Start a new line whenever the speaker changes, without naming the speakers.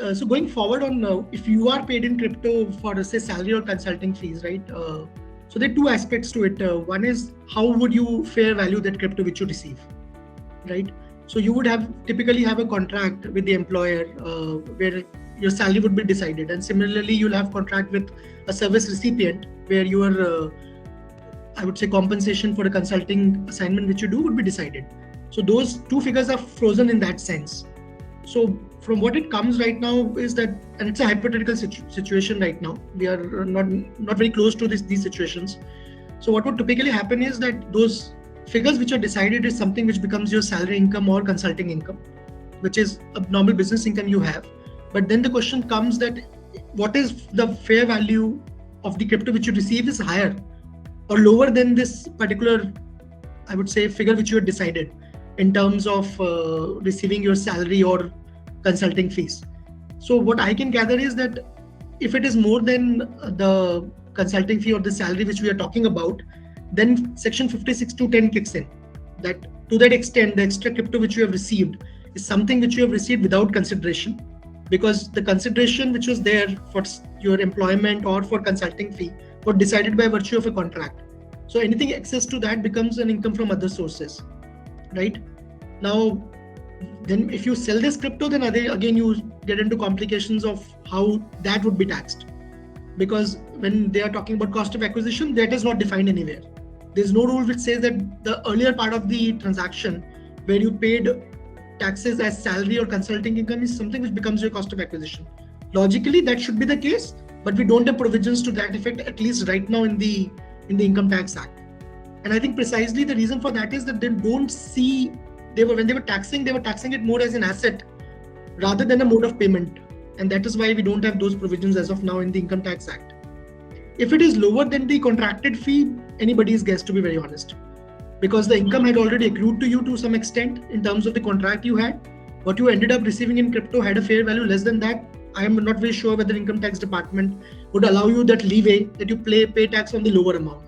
So going forward on if you are paid in crypto for say salary or consulting fees, right? So there are two aspects to it. One is how would you fair value that crypto which you receive, right? So you would typically have a contract with the employer where your salary would be decided, and similarly you'll have contract with a service recipient where your I would say compensation for a consulting assignment which you do would be decided. So those two figures are frozen in that sense. So from what it comes right now is that, and it's a hypothetical situation right now. We are not very close to these situations. So what would typically happen is that those figures which are decided is something which becomes your salary income or consulting income, which is a normal business income you have. But then the question comes that what is the fair value of the crypto which you receive is higher or lower than this particular, I would say, figure which you had decided in terms of receiving your salary or consulting fees. So what I can gather is that if it is more than the consulting fee or the salary which we are talking about, then section 56(2)(10) kicks in. That to that extent, the extra crypto which you have received is something which you have received without consideration, because the consideration which was there for your employment or for consulting fee was decided by virtue of a contract. So anything excess to that becomes an income from other sources, right? Now, then if you sell this crypto, then again you get into complications of how that would be taxed, because when they are talking about cost of acquisition, that is not defined anywhere. There's no rule which says that the earlier part of the transaction where you paid taxes as salary or consulting income is something which becomes your cost of acquisition. Logically, that should be the case, but we don't have provisions to that effect, at least right now in the Income Tax Act. And I think precisely the reason for that is that they don't see, when they were taxing it more as an asset rather than a mode of payment. And that is why we don't have those provisions as of now in the Income Tax Act. If it is lower than the contracted fee, anybody's guess, to be very honest, because the income had already accrued to you to some extent in terms of the contract you had. What you ended up receiving in crypto had a fair value less than that. I am not very sure whether Income Tax Department would allow you that leeway that you pay tax on the lower amount.